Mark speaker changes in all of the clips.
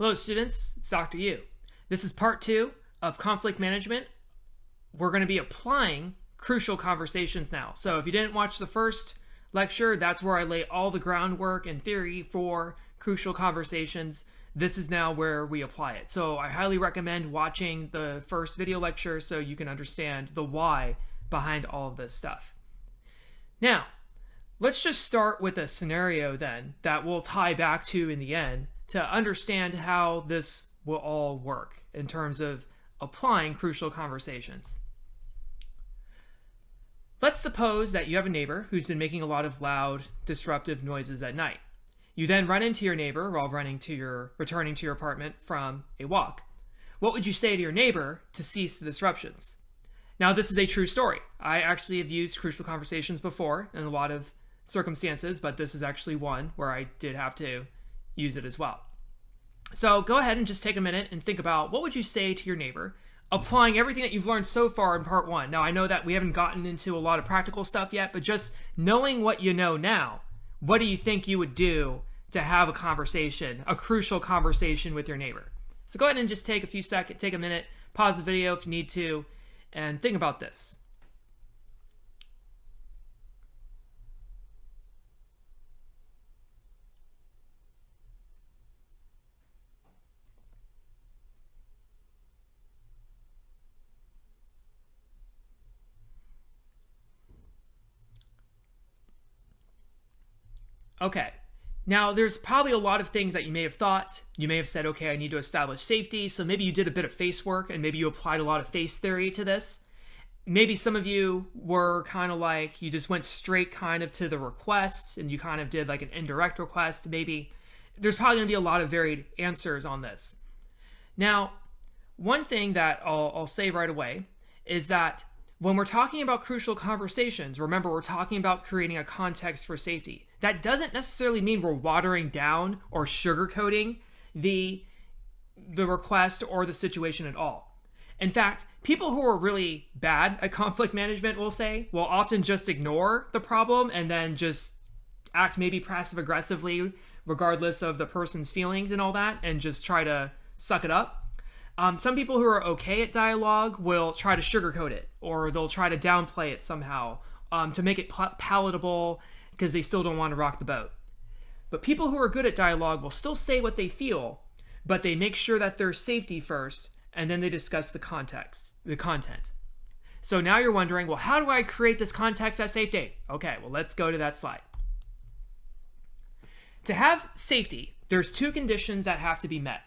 Speaker 1: Hello students, it's Dr. Yu. This is part 2 of conflict management. We're going to be applying crucial conversations now. So if you didn't watch the first lecture, that's where I lay all the groundwork and theory for crucial conversations. This is now where we apply it. So I highly recommend watching the first video lecture so you can understand the why behind all of this stuff. Now, let's just start with a scenario then that we'll tie back to in the end to understand how this will all work in terms of applying crucial conversations. Let's suppose that you have a neighbor who's been making a lot of loud, disruptive noises at night. You then run into your neighbor while returning to your apartment from a walk. What would you say to your neighbor to cease the disruptions? Now, this is a true story. I actually have used crucial conversations before in a lot of circumstances, but this is actually one where I did have to use it as well. So go ahead and just take a minute and think about what would you say to your neighbor, applying everything that you've learned so far in part 1. Now, I know that we haven't gotten into a lot of practical stuff yet, but just knowing what you know now, what do you think you would do to have a conversation, a crucial conversation with your neighbor? So go ahead and just take a minute, pause the video if you need to, and think about this. Okay, now there's probably a lot of things that you may have thought. You may have said, okay, I need to establish safety. So maybe you did a bit of face work and maybe you applied a lot of face theory to this. Maybe some of you were kind of like, you just went straight kind of to the request and you kind of did like an indirect request. Maybe there's probably going to be a lot of varied answers on this. Now, one thing that I'll say right away is that when we're talking about crucial conversations, remember we're talking about creating a context for safety. That doesn't necessarily mean we're watering down or sugarcoating the request or the situation at all. In fact, people who are really bad at conflict management, will often just ignore the problem and then just act maybe passive aggressively regardless of the person's feelings and all that and just try to suck it up. Some people who are okay at dialogue will try to sugarcoat it or they'll try to downplay it somehow to make it palatable because they still don't want to rock the boat. But people who are good at dialogue will still say what they feel, but they make sure that there's safety first, and then they discuss the content. So now you're wondering, well, how do I create this context as safety? Okay, well, let's go to that slide. To have safety, there's 2 conditions that have to be met.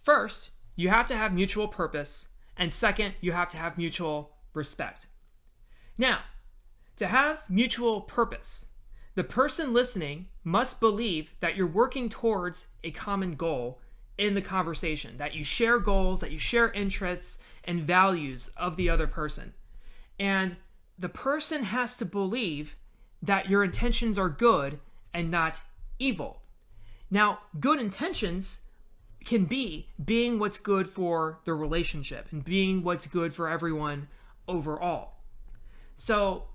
Speaker 1: First, you have to have mutual purpose, and second, you have to have mutual respect. Now, to have mutual purpose, the person listening must believe that you're working towards a common goal in the conversation, that you share goals, that you share interests and values of the other person. And the person has to believe that your intentions are good and not evil. Now, good intentions can be being what's good for the relationship and being what's good for everyone overall. So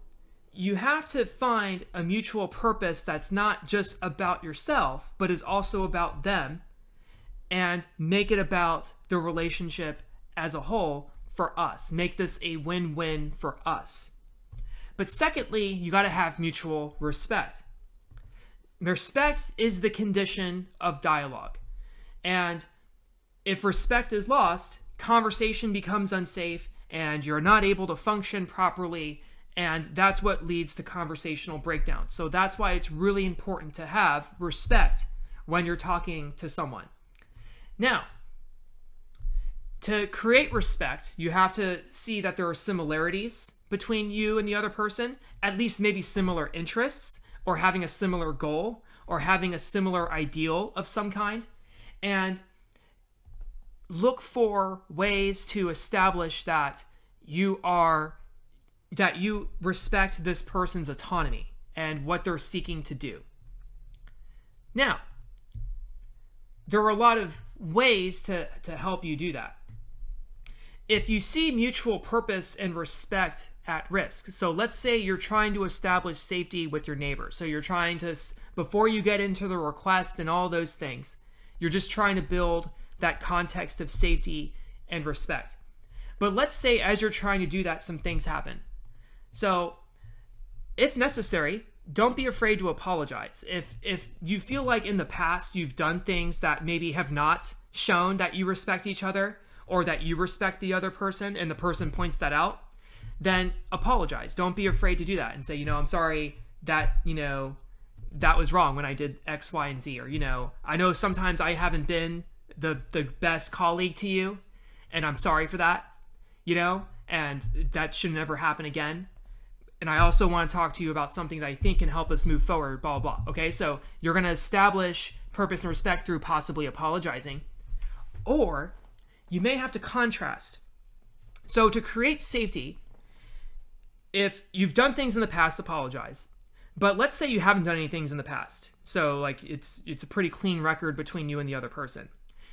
Speaker 1: you have to find a mutual purpose that's not just about yourself, but is also about them, and make it about the relationship as a whole for us. Make this a win-win for us. But secondly, you got to have mutual respect. Respect is the condition of dialogue. And if respect is lost, conversation becomes unsafe and you're not able to function properly, and that's what leads to conversational breakdown. So that's why it's really important to have respect when you're talking to someone. Now, to create respect, you have to see that there are similarities between you and the other person, at least maybe similar interests, or having a similar goal, or having a similar ideal of some kind. And look for ways to establish that you respect this person's autonomy and what they're seeking to do. Now, there are a lot of ways to help you do that. If you see mutual purpose and respect at risk, so let's say you're trying to establish safety with your neighbor. So you're trying to, before you get into the request and all those things, You're just trying to build that context of safety and respect. But let's say as you're trying to do that, some things happen. So if necessary, don't be afraid to apologize. If you feel like in the past you've done things that maybe have not shown that you respect each other or that you respect the other person and the person points that out, then apologize. Don't be afraid to do that and say, I'm sorry that, that was wrong when I did X, Y, and Z. Or, I know sometimes I haven't been the best colleague to you and I'm sorry for that, and that should never happen again. And I also want to talk to you about something that I think can help us move forward, blah, blah, blah. Okay, so you're going to establish purpose and respect through possibly apologizing. Or you may have to contrast. So to create safety, if you've done things in the past, apologize. But let's say you haven't done any things in the past. So like it's a pretty clean record between you and the other person.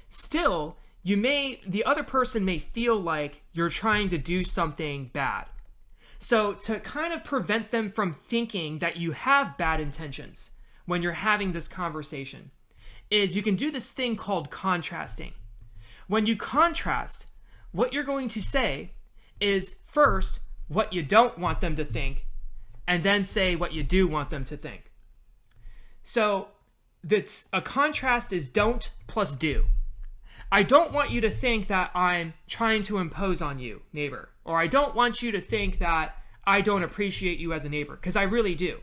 Speaker 1: Still, the other person may feel like you're trying to do something bad. So to kind of prevent them from thinking that you have bad intentions when you're having this conversation is you can do this thing called contrasting. When you contrast, what you're going to say is first what you don't want them to think and then say what you do want them to think. So a contrast is don't plus do. I don't want you to think that I'm trying to impose on you, neighbor. Or I don't want you to think that I don't appreciate you as a neighbor, because I really do.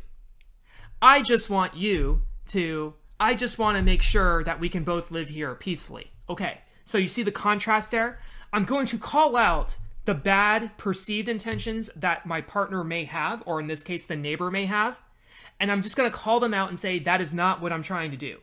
Speaker 1: I just want to make sure that we can both live here peacefully. Okay, so you see the contrast there? I'm going to call out the bad perceived intentions that my partner may have, or in this case, the neighbor may have. And I'm just going to call them out and say, that is not what I'm trying to do.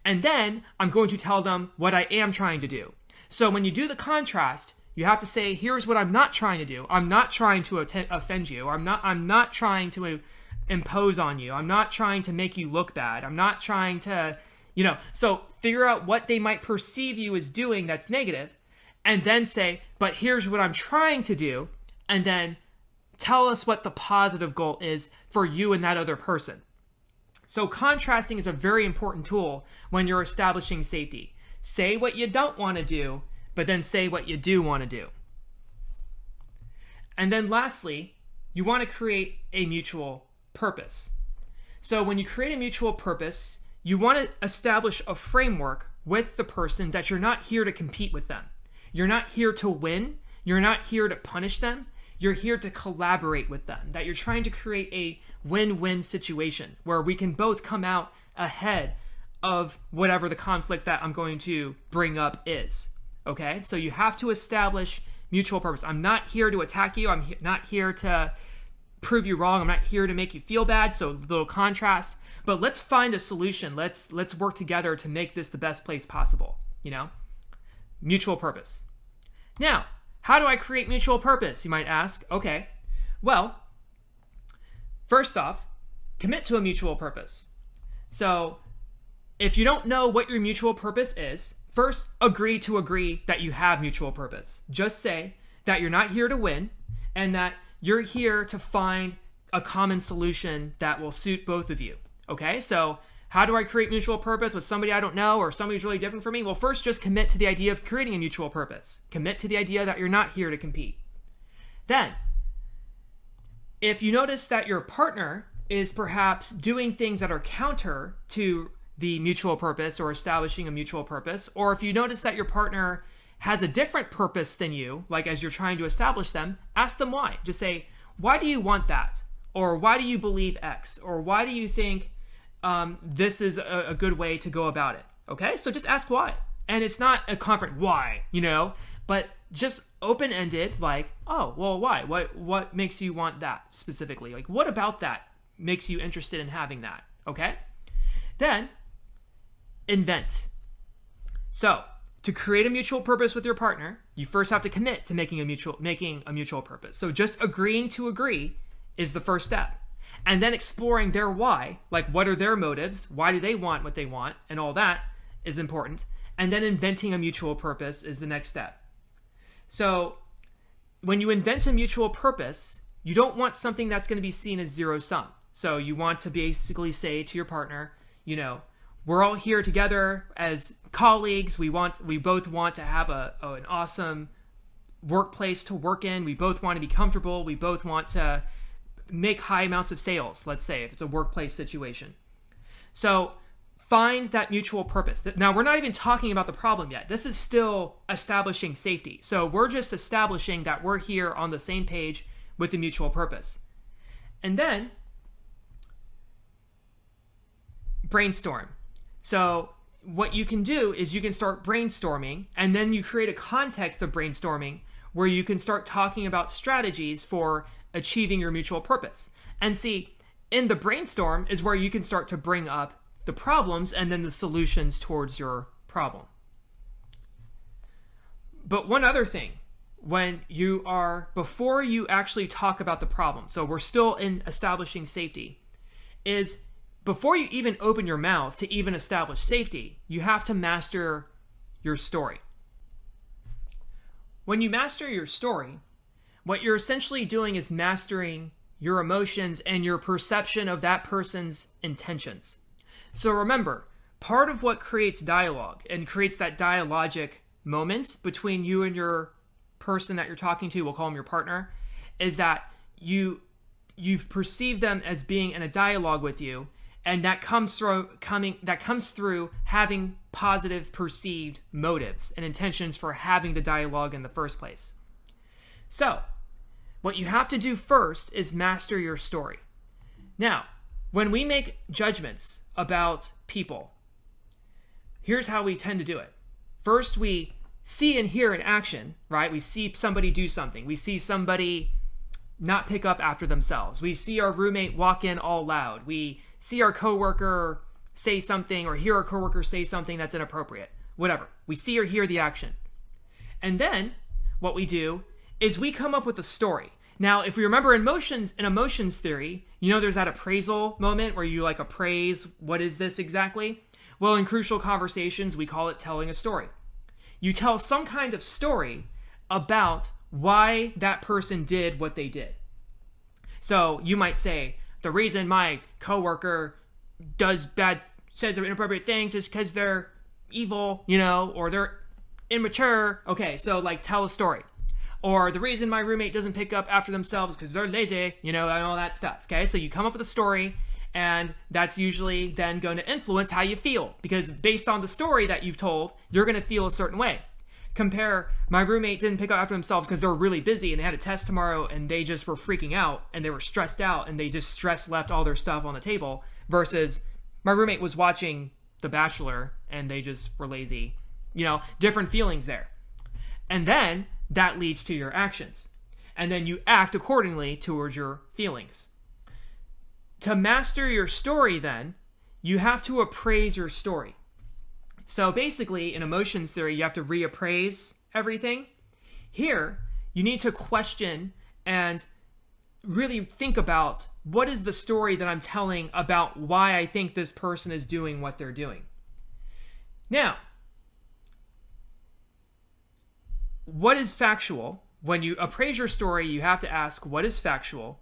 Speaker 1: And then I'm going to tell them what I am trying to do. So when you do the contrast, you have to say, here's what I'm not trying to do. I'm not trying to offend you. I'm not trying to impose on you. I'm not trying to make you look bad. I'm not trying to, so figure out what they might perceive you as doing that's negative, and then say, but here's what I'm trying to do, and then tell us what the positive goal is for you and that other person. So contrasting is a very important tool when you're establishing safety. Say what you don't want to do, but then say what you do want to do. And then lastly, you want to create a mutual purpose. So when you create a mutual purpose, you want to establish a framework with the person that you're not here to compete with them. You're not here to win. You're not here to punish them. You're here to collaborate with them, that you're trying to create a win-win situation where we can both come out ahead of whatever the conflict that I'm going to bring up is. Okay? So you have to establish mutual purpose. I'm not here to attack you. I'm not here to prove you wrong. I'm not here to make you feel bad. So a little contrast. But let's find a solution. Let's work together to make this the best place possible. Mutual purpose. Now, how do I create mutual purpose, you might ask? Okay, well, first off, commit to a mutual purpose. So if you don't know what your mutual purpose is, first agree that you have mutual purpose. Just say that you're not here to win and that you're here to find a common solution that will suit both of you. Okay, so how do I create mutual purpose with somebody I don't know or somebody who's really different from me? Well, first, just commit to the idea of creating a mutual purpose. Commit to the idea that you're not here to compete. Then, if you notice that your partner is perhaps doing things that are counter to the mutual purpose or establishing a mutual purpose, or if you notice that your partner has a different purpose than you, like as you're trying to establish them, ask them why. Just say, why do you want that? Or why do you believe X? Or why do you think this is a good way to go about it? Okay, so just ask why. And it's not a confront why, but just open-ended, like, oh, well, why? What makes you want that specifically? Like, what about that makes you interested in having that? Okay? Then, invent. So, to create a mutual purpose with your partner, you first have to commit to making a mutual purpose. So just agreeing to agree is the first step. And then exploring their why, like what are their motives, why do they want what they want, and all that is important. And then inventing a mutual purpose is the next step. So when you invent a mutual purpose, you don't want something that's going to be seen as zero sum. So you want to basically say to your partner, we're all here together as colleagues. We both want to have an awesome workplace to work in. We both want to be comfortable. We both want to make high amounts of sales, let's say, if it's a workplace situation. So find that mutual purpose. Now, we're not even talking about the problem yet. This is still establishing safety. So we're just establishing that we're here on the same page with the mutual purpose. And then brainstorm. So what you can do is you can start brainstorming, and then you create a context of brainstorming where you can start talking about strategies for achieving your mutual purpose. And see, in the brainstorm is where you can start to bring up the problems and then the solutions towards your problem. But one other thing, before you actually talk about the problem, so we're still in establishing safety, is before you even open your mouth to even establish safety, you have to master your story. When you master your story, what you're essentially doing is mastering your emotions and your perception of that person's intentions. So remember, part of what creates dialogue and creates that dialogic moments between you and your person that you're talking to, we'll call them your partner, is that you've perceived them as being in a dialogue with you, and that comes through having positive perceived motives and intentions for having the dialogue in the first place. So, what you have to do first is master your story. Now, when we make judgments about people, here's how we tend to do it. First, we see and hear an action, right? We see somebody do something. We see somebody not pick up after themselves. We see our roommate walk in all loud. We see our coworker say something or hear our coworker say something that's inappropriate. Whatever. We see or hear the action. And then what we do is we come up with a story. Now, if we remember in emotions theory, there's that appraisal moment where you appraise, what is this exactly? Well, in crucial conversations, we call it telling a story. You tell some kind of story about why that person did what they did. So you might say, the reason my coworker says inappropriate things is because they're evil, or they're immature. Okay, so tell a story. Or the reason my roommate doesn't pick up after themselves is because they're lazy, and all that stuff. Okay, so you come up with a story, and that's usually then going to influence how you feel, because based on the story that you've told, you're going to feel a certain way. Compare, my roommate didn't pick up after themselves because they were really busy and they had a test tomorrow and they just were freaking out and they were stressed out and they just left all their stuff on the table, versus my roommate was watching The Bachelor and they just were lazy. Different feelings there. And then that leads to your actions. And then you act accordingly towards your feelings. To master your story, then, you have to appraise your story. So basically, in emotions theory, you have to reappraise everything. Here, you need to question and really think about, what is the story that I'm telling about why I think this person is doing what they're doing? Now, what is factual? When you appraise your story, you have to ask, what is factual?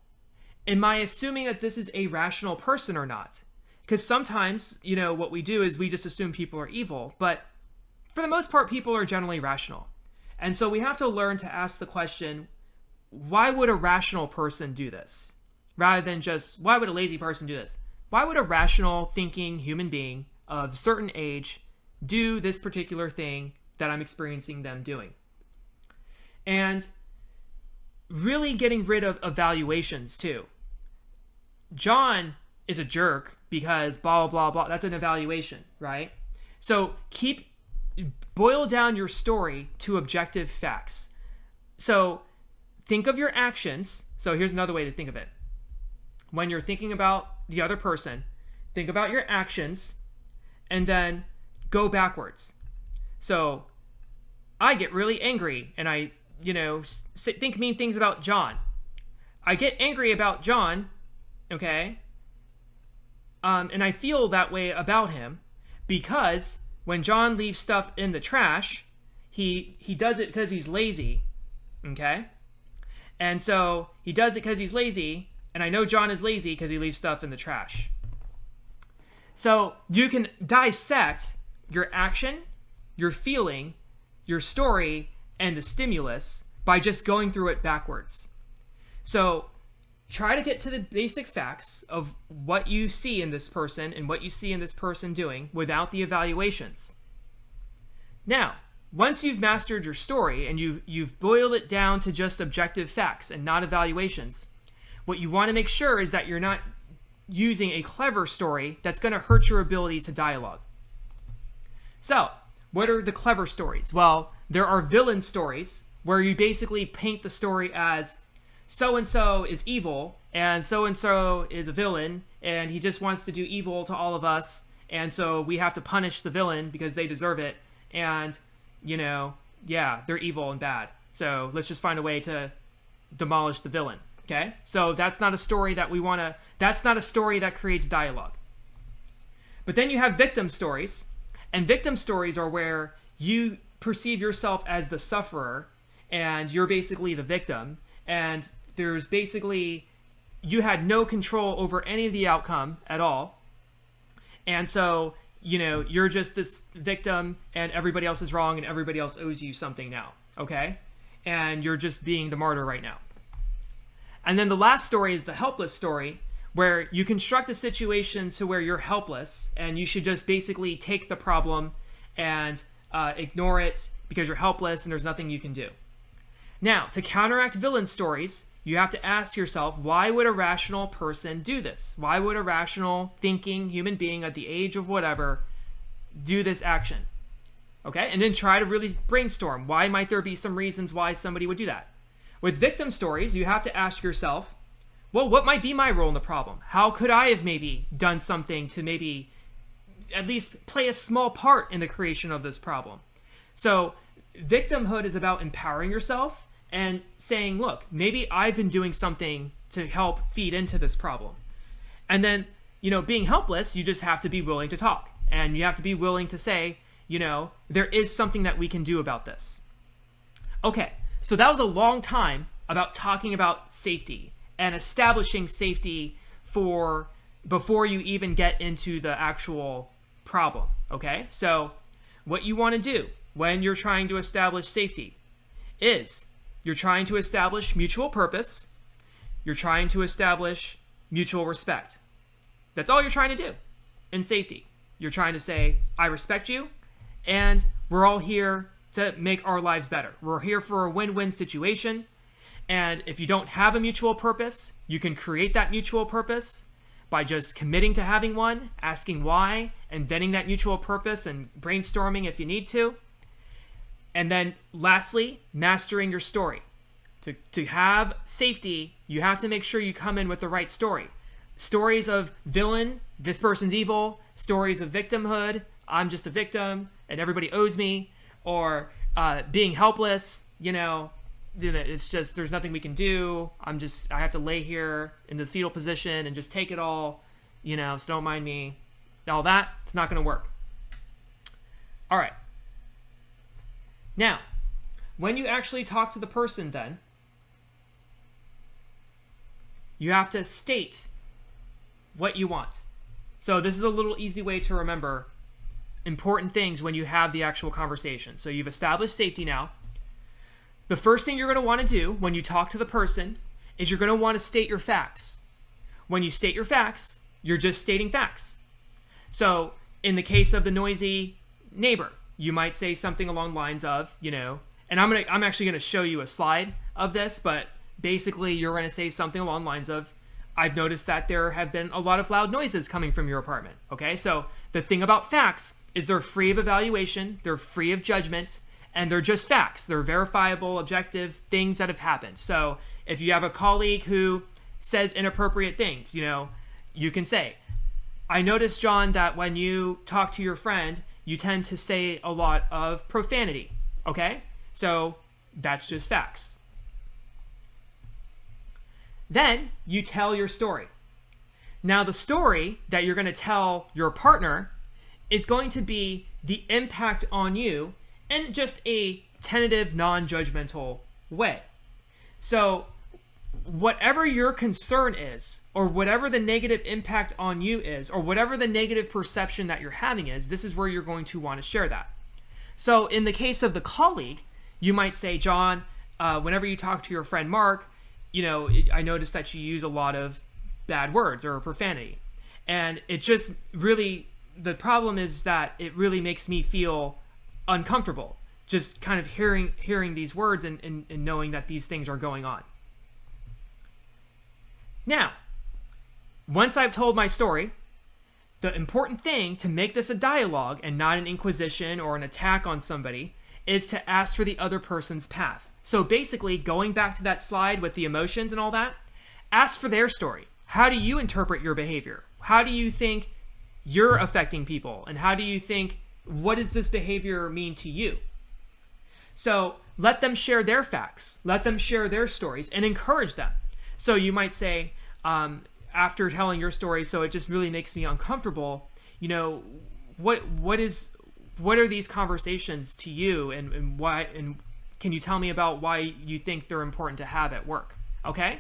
Speaker 1: Am I assuming that this is a rational person or not? Because sometimes, what we do is we just assume people are evil, but for the most part, people are generally rational. And so we have to learn to ask the question, why would a rational person do this? Rather than just, why would a lazy person do this? Why would a rational thinking human being of a certain age do this particular thing that I'm experiencing them doing? And really getting rid of evaluations too. John is a jerk because blah, blah, blah. That's an evaluation, right? So boil down your story to objective facts. So think of your actions. So here's another way to think of it. When you're thinking about the other person, think about your actions and then go backwards. So I get really angry and I, think mean things about John. I get angry about John, okay? And I feel that way about him because when John leaves stuff in the trash, he does it because he's lazy, okay? And so he does it because he's lazy, and I know John is lazy because he leaves stuff in the trash. So you can dissect your action, your feeling, your story, and the stimulus by just going through it backwards. So try to get to the basic facts of what you see in this person and what you see in this person doing without the evaluations. Now, once you've mastered your story and you've boiled it down to just objective facts and not evaluations, what you want to make sure is that you're not using a clever story that's going to hurt your ability to dialogue. So, what are the clever stories? Well, there are villain stories where you basically paint the story as so-and-so is evil and so-and-so is a villain and he just wants to do evil to all of us, and so we have to punish the villain because they deserve it, and they're evil and bad, so let's just find a way to demolish the villain. Okay, so that's not a story that we want to, that's not a story that creates dialogue. But then you have victim stories, and victim stories are where you perceive yourself as the sufferer and you're basically the victim, and there's basically, you had no control over any of the outcome at all, and so you're just this victim and everybody else is wrong and everybody else owes you something now, okay? And you're just being the martyr right now. And then the last story is the helpless story, where you construct a situation to where you're helpless and you should just basically take the problem and ignore it because you're helpless and there's nothing you can do. Now, to counteract villain stories, you have to ask yourself, why would a rational person do this? Why would a rational thinking human being at the age of whatever do this action? Okay, and then try to really brainstorm. Why might there be some reasons why somebody would do that? With victim stories, you have to ask yourself, well, what might be my role in the problem? How could I have maybe done something to maybe at least play a small part in the creation of this problem? So victimhood is about empowering yourself and saying, look, maybe I've been doing something to help feed into this problem. And then, being helpless, you just have to be willing to talk. And you have to be willing to say, there is something that we can do about this. Okay, so that was a long time about talking about safety and establishing safety before you even get into the actual problem, okay? So what you want to do when you're trying to establish safety is you're trying to establish mutual purpose, you're trying to establish mutual respect. That's all you're trying to do in safety. You're trying to say, I respect you, and we're all here to make our lives better. We're here for a win-win situation, and if you don't have a mutual purpose, you can create that mutual purpose by just committing to having one, asking why, inventing that mutual purpose, and brainstorming if you need to. And then lastly, mastering your story. To have safety, you have to make sure you come in with the right story. Stories of villain, this person's evil. Stories of victimhood, I'm just a victim and everybody owes me. Or being helpless, it's just, there's nothing we can do. I have to lay here in the fetal position and just take it all, so don't mind me. All that, it's not going to work. All right. Now, when you actually talk to the person then, you have to state what you want. So this is a little easy way to remember important things when you have the actual conversation. So you've established safety now. The first thing you're going to want to do when you talk to the person is you're going to want to state your facts. When you state your facts, you're just stating facts. So in the case of the noisy neighbor, you might say something along the lines of, and I'm actually going to show you a slide of this, but basically you're going to say something along the lines of, I've noticed that there have been a lot of loud noises coming from your apartment. Okay, so the thing about facts is they're free of evaluation, they're free of judgment, and they're just facts. They're verifiable, objective things that have happened. So if you have a colleague who says inappropriate things, you can say, I noticed, John, that when you talk to your friend, you tend to say a lot of profanity. Okay, so that's just facts. Then you tell your story. Now the story that you're going to tell your partner is going to be the impact on you in just a tentative, non-judgmental way. So whatever your concern is, or whatever the negative impact on you is, or whatever the negative perception that you're having is, this is where you're going to want to share that. So in the case of the colleague, you might say, John, whenever you talk to your friend Mark, I noticed that you use a lot of bad words or profanity. And it just really, the problem is that it really makes me feel uncomfortable, just kind of hearing these words and knowing that these things are going on. Now, once I've told my story, the important thing to make this a dialogue and not an inquisition or an attack on somebody is to ask for the other person's path. So basically, going back to that slide with the emotions and all that, ask for their story. How do you interpret your behavior? How do you think you're affecting people? And how do you think, what does this behavior mean to you? So let them share their facts. Let them share their stories and encourage them. So you might say, after telling your story, so it just really makes me uncomfortable, what are these conversations to you, and why, and can you tell me about why you think they're important to have at work? Okay?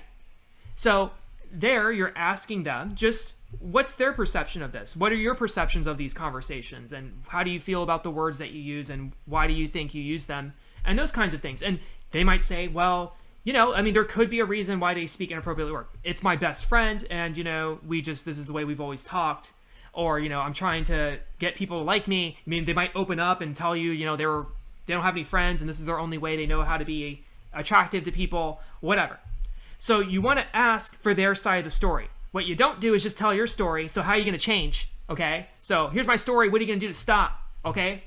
Speaker 1: So there you're asking them just what's their perception of this? What are your perceptions of these conversations? And how do you feel about the words that you use, and why do you think you use them? And those kinds of things. And they might say, well, there could be a reason why they speak inappropriately at work. It's my best friend, and, this is the way we've always talked. Or, I'm trying to get people to like me. They might open up and tell you, they don't have any friends, and this is their only way they know how to be attractive to people, whatever. So you want to ask for their side of the story. What you don't do is just tell your story. So how are you going to change? Okay? So here's my story. What are you going to do to stop? Okay?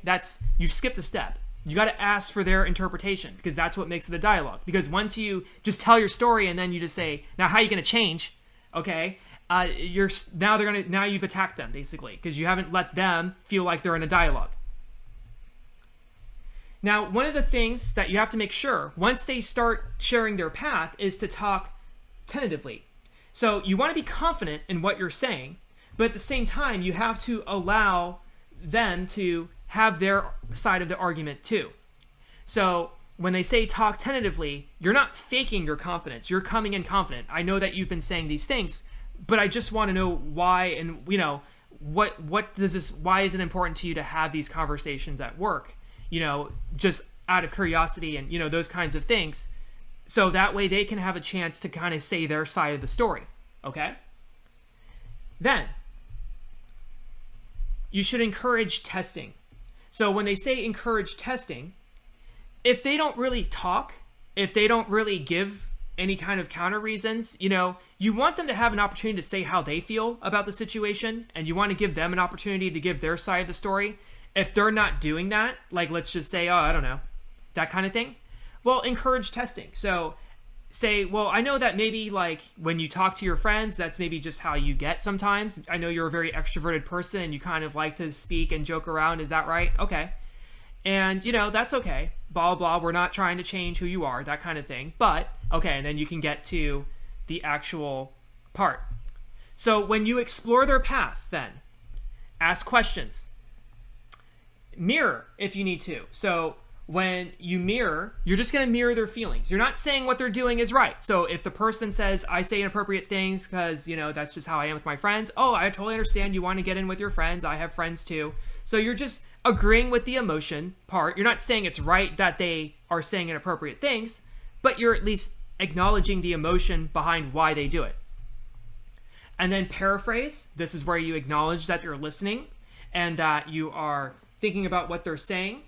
Speaker 1: You've skipped a step. You got to ask for their interpretation, because that's what makes it a dialogue. Because once you just tell your story and then you just say, now how are you going to change? Okay? Now you've attacked them, basically, because you haven't let them feel like they're in a dialogue. Now, one of the things that you have to make sure once they start sharing their path is to talk tentatively. So you want to be confident in what you're saying, but at the same time, you have to allow them to have their side of the argument too. So when they say talk tentatively, you're not faking your confidence. You're coming in confident. I know that you've been saying these things, but I just want to know why, and what does this, why is it important to you to have these conversations at work? Just out of curiosity and, those kinds of things. So that way they can have a chance to kind of say their side of the story. Okay? Then you should encourage testing. So when they say encourage testing, if they don't really talk, if they don't really give any kind of counter reasons, you want them to have an opportunity to say how they feel about the situation, and you want to give them an opportunity to give their side of the story. If they're not doing that, like let's just say, oh, I don't know, that kind of thing, well, encourage testing. So say, well, I know that maybe like when you talk to your friends, that's maybe just how you get sometimes. I know you're a very extroverted person and you kind of like to speak and joke around. Is that right? Okay. And, that's okay. Blah, blah, we're not trying to change who you are, that kind of thing. But, okay, and then you can get to the actual part. So when you explore their path, then, ask questions. Mirror if you need to. So when you mirror, you're just going to mirror their feelings. You're not saying what they're doing is right. So if the person says, I say inappropriate things because, that's just how I am with my friends. Oh, I totally understand. You want to get in with your friends. I have friends too. So you're just agreeing with the emotion part. You're not saying it's right that they are saying inappropriate things, but you're at least acknowledging the emotion behind why they do it. And then paraphrase. This is where you acknowledge that you're listening and that you are thinking about what they're saying.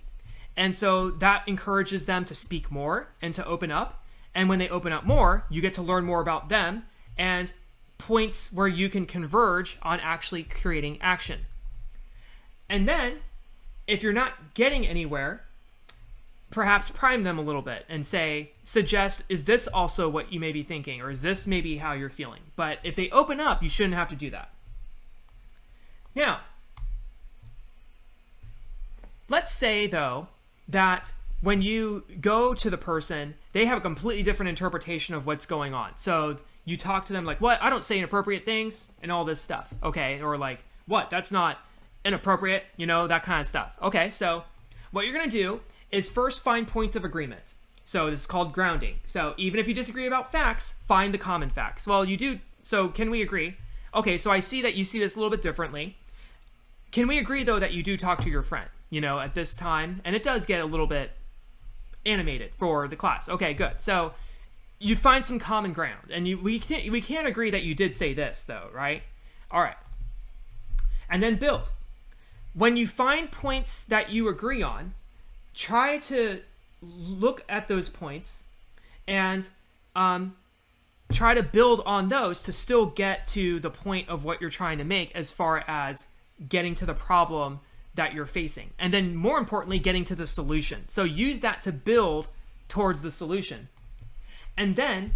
Speaker 1: And so that encourages them to speak more and to open up. And when they open up more, you get to learn more about them and points where you can converge on actually creating action. And then, if you're not getting anywhere, perhaps prime them a little bit and suggest, is this also what you may be thinking? Or is this maybe how you're feeling? But if they open up, you shouldn't have to do that. Now, let's say, though, that when you go to the person, they have a completely different interpretation of what's going on. So you talk to them like, what? I don't say inappropriate things and all this stuff. Okay. Or like, what? That's not inappropriate, that kind of stuff. Okay. So what you're going to do is first find points of agreement. So this is called grounding. So even if you disagree about facts, find the common facts. Well, you do. So can we agree? Okay, so I see that you see this a little bit differently. Can we agree, though, that you do talk to your friend, at this time? And it does get a little bit animated for the class. Okay, good. So you find some common ground. And we can't agree that you did say this, though, right? All right. And then build. When you find points that you agree on, try to look at those points and try to build on those to still get to the point of what you're trying to make as far as getting to the problem that you're facing. And then more importantly, getting to the solution. So use that to build towards the solution. And then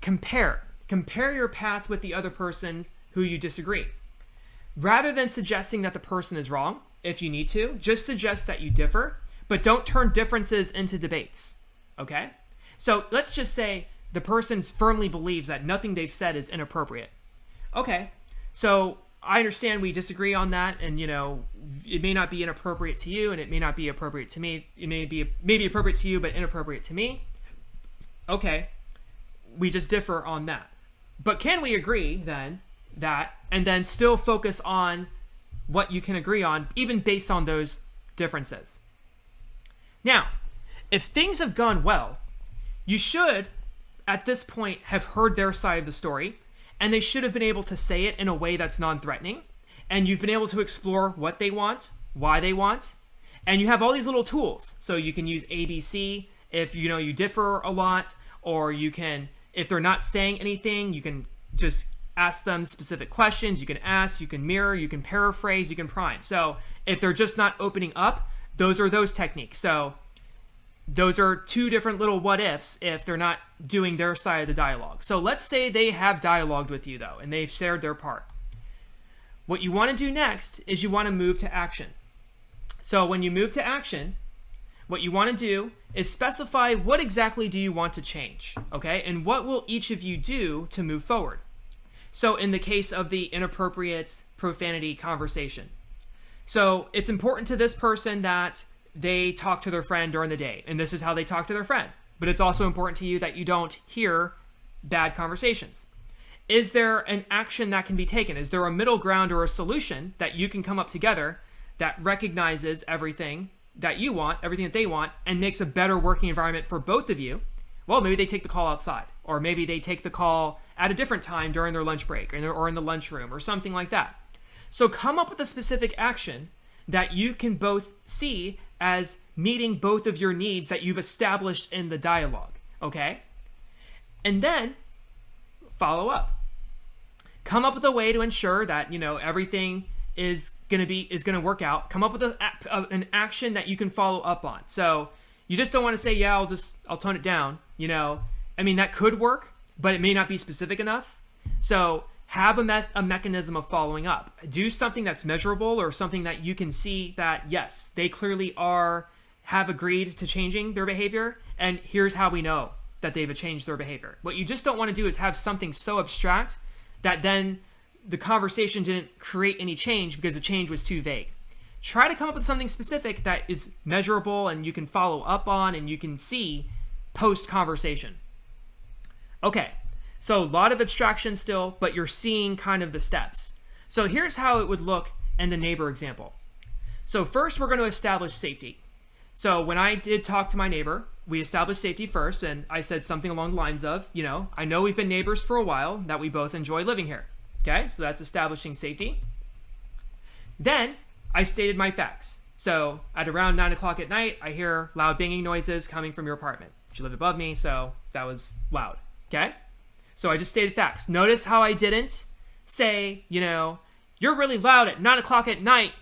Speaker 1: compare your path with the other person who you disagree. Rather than suggesting that the person is wrong, if you need to, just suggest that you differ, but don't turn differences into debates. Okay? So let's just say the person firmly believes that nothing they've said is inappropriate. Okay, so I understand we disagree on that, and it may not be inappropriate to you, and it may not be appropriate to me. It may be appropriate to you, but inappropriate to me. Okay, we just differ on that. But can we agree then and then still focus on what you can agree on, even based on those differences? Now, if things have gone well, you should, at this point, have heard their side of the story, and they should have been able to say it in a way that's non-threatening, and you've been able to explore what they want, why they want, and you have all these little tools. So you can use ABC if you differ a lot, or you can, if they're not saying anything, you can just ask them specific questions. You can ask, you can mirror, you can paraphrase, you can prime. So if they're just not opening up, those are those techniques. So those are two different little what ifs if they're not doing their side of the dialogue. So let's say they have dialogued with you, though, and they've shared their part. What you want to do next is you want to move to action. So when you move to action, what you want to do is specify what exactly do you want to change, okay? And what will each of you do to move forward? So in the case of the inappropriate profanity conversation, so it's important to this person that they talk to their friend during the day, and this is how they talk to their friend. But it's also important to you that you don't hear bad conversations. Is there an action that can be taken? Is there a middle ground or a solution that you can come up together that recognizes everything that you want, everything that they want, and makes a better working environment for both of you? Well, maybe they take the call outside, or maybe they take the call at a different time during their lunch break or in the lunchroom or something like that. So come up with a specific action that you can both see as meeting both of your needs that you've established in the dialogue, okay? And then follow up. Come up with a way to ensure that, everything is going to work out. Come up with an action that you can follow up on. So you just don't want to say, yeah, I'll tone it down, that could work, but it may not be specific enough. So have a mechanism of following up. Do something that's measurable, or something that you can see that, yes, they clearly have agreed to changing their behavior, and here's how we know that they've changed their behavior. What you just don't want to do is have something so abstract that then the conversation didn't create any change because the change was too vague. Try to come up with something specific that is measurable and you can follow up on and you can see post-conversation. Okay. So a lot of abstraction still, but you're seeing kind of the steps. So here's how it would look in the neighbor example. So first we're going to establish safety. So when I did talk to my neighbor, we established safety first, and I said something along the lines of, I know we've been neighbors for a while, that we both enjoy living here. Okay, so that's establishing safety. Then I stated my facts. So at around 9 o'clock at night, I hear loud banging noises coming from your apartment. She lived above me, so that was loud. Okay? So I just stated facts. Notice how I didn't say, you're really loud at 9 o'clock at night.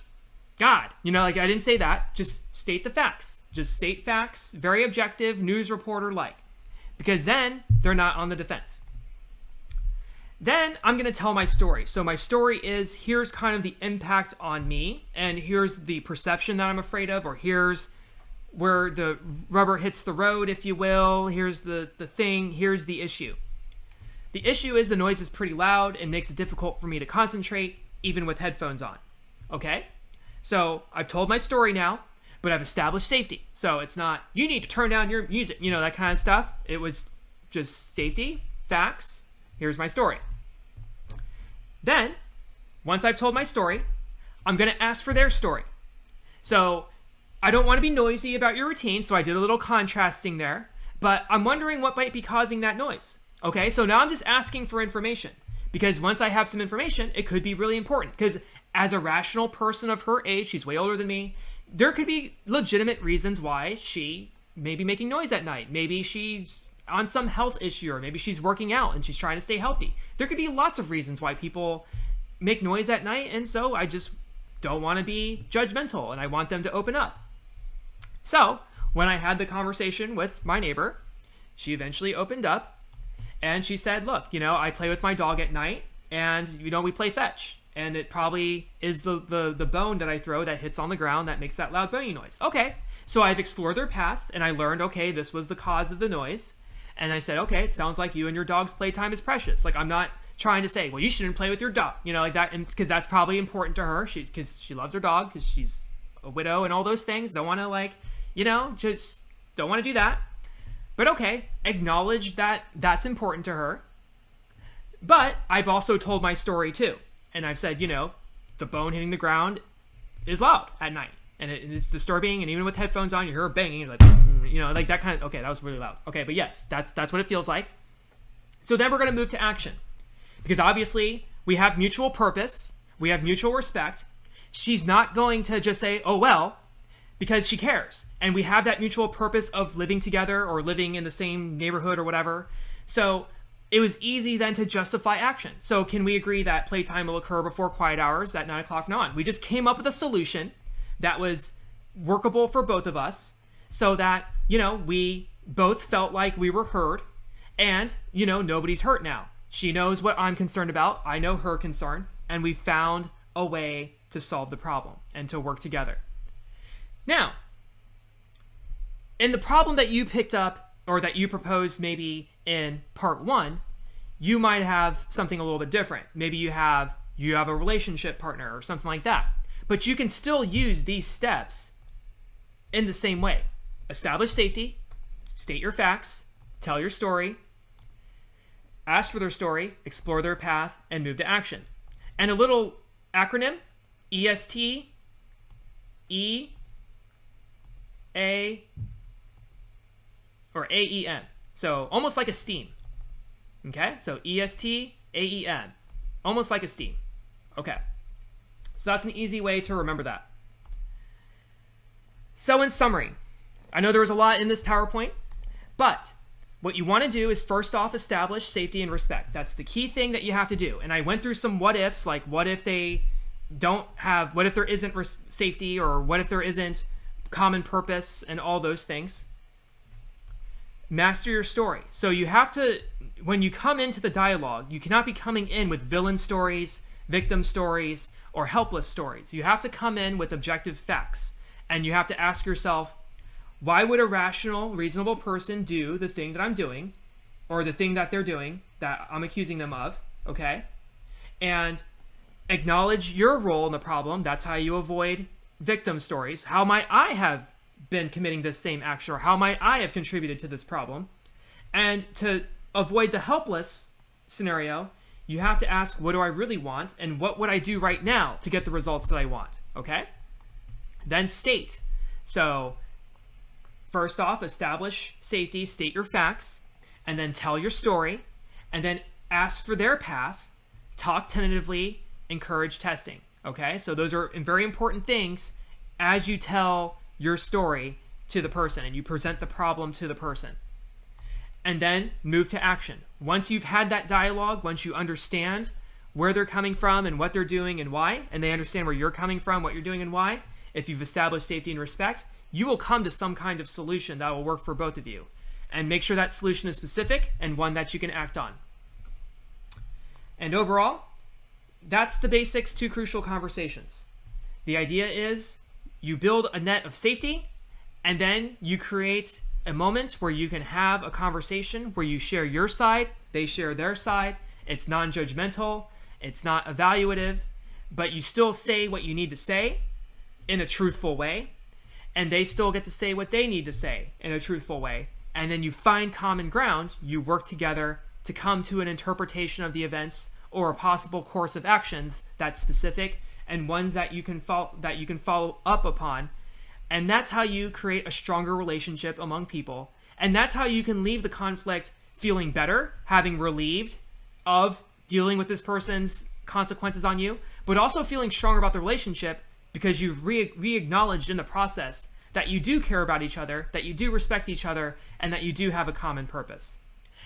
Speaker 1: God, I didn't say that. Just state the facts. Just state facts, very objective, news reporter-like. Because then they're not on the defense. Then I'm going to tell my story. So my story is, here's kind of the impact on me, and here's the perception that I'm afraid of, or here's where the rubber hits the road, if you will. Here's the thing. Here's the issue. The issue is the noise is pretty loud and makes it difficult for me to concentrate, even with headphones on. Okay? So I've told my story now, but I've established safety. So it's not, you need to turn down your music, that kind of stuff. It was just safety, facts, here's my story. Then, once I've told my story, I'm going to ask for their story. So I don't want to be noisy about your routine, so I did a little contrasting there, but I'm wondering what might be causing that noise. Okay, so now I'm just asking for information, because once I have some information, it could be really important, because as a rational person of her age, she's way older than me, there could be legitimate reasons why she may be making noise at night. Maybe she's on some health issue, or maybe she's working out and she's trying to stay healthy. There could be lots of reasons why people make noise at night, and so I just don't want to be judgmental, and I want them to open up. So when I had the conversation with my neighbor, she eventually opened up, and she said, look, I play with my dog at night, and we play fetch, and it probably is the bone that I throw that hits on the ground that makes that loud boning noise. Okay, so I've explored their path, and I learned, okay, this was the cause of the noise. And I said, okay, it sounds like you and your dog's playtime is precious. Like, I'm not trying to say, well, you shouldn't play with your dog, like that, and because that's probably important to her, because she loves her dog, because she's a widow and all those things. Don't want to just don't want to do that. But okay, acknowledge that that's important to her. But I've also told my story too, and I've said, the bone hitting the ground is loud at night, and it's disturbing, and even with headphones on, you hear her banging, you're like, like that kind of, okay, that was really loud. Okay, but yes, that's what it feels like. So then we're going to move to action, because obviously we have mutual purpose, we have mutual respect. She's not going to just say, oh, well, because she cares, and we have that mutual purpose of living together or living in the same neighborhood or whatever. So it was easy then to justify action. So can we agree that playtime will occur before quiet hours at 9 o'clock from now on? We just came up with a solution that was workable for both of us, so that, we both felt like we were heard, and, nobody's hurt now. She knows what I'm concerned about, I know her concern, and we found a way to solve the problem and to work together. Now, in the problem that you picked up, or that you proposed maybe in part 1, you might have something a little bit different. Maybe you have a relationship partner or something like that. But you can still use these steps in the same way. Establish safety, state your facts, tell your story, ask for their story, explore their path, and move to action. And a little acronym, EST, E, A, or AEM. So almost like a STEAM. Okay? So EST, AEM. Almost like a STEAM. Okay. So that's an easy way to remember that. So in summary, I know there was a lot in this PowerPoint, but what you want to do is first off establish safety and respect. That's the key thing that you have to do. And I went through some what ifs, like what if they don't have, what if there isn't safety, or what if there isn't common purpose, and all those things. Master your story. So you have to, when you come into the dialogue, you cannot be coming in with villain stories, victim stories, or helpless stories. You have to come in with objective facts, and you have to ask yourself, why would a rational, reasonable person do the thing that I'm doing, or the thing that they're doing that I'm accusing them of, okay? And acknowledge your role in the problem. That's how you avoid victim stories. How might I have been committing this same action, or how might I have contributed to this problem? And to avoid the helpless scenario, you have to ask, what do I really want, and what would I do right now to get the results that I want, okay? Then state. So first off, establish safety, state your facts, and then tell your story, and then ask for their path, talk tentatively, encourage testing, okay? So those are very important things as you tell your story to the person and you present the problem to the person. And then move to action. Once you've had that dialogue, once you understand where they're coming from and what they're doing and why, and they understand where you're coming from, what you're doing and why, if you've established safety and respect, you will come to some kind of solution that will work for both of you. And make sure that solution is specific and one that you can act on. And overall, that's the basics to crucial conversations. The idea is you build a net of safety, and then you create a moment where you can have a conversation where you share your side, they share their side. It's non-judgmental, it's not evaluative, but you still say what you need to say in a truthful way. and they still get to say what they need to say in a truthful way. And then you find common ground, you work together to come to an interpretation of the events or a possible course of actions that's specific and ones that you can follow up upon. And that's how you create a stronger relationship among people. And that's how you can leave the conflict feeling better, having relieved of dealing with this person's consequences on you, but also feeling stronger about the relationship because you've re-acknowledged in the process that you do care about each other, that you do respect each other, and that you do have a common purpose.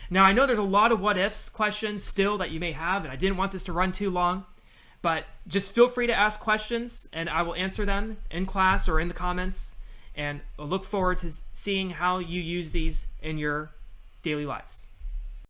Speaker 1: Now, I know there's a lot of what-ifs questions still that you may have, and I didn't want this to run too long, but just feel free to ask questions, and I will answer them in class or in the comments, and I look forward to seeing how you use these in your daily lives.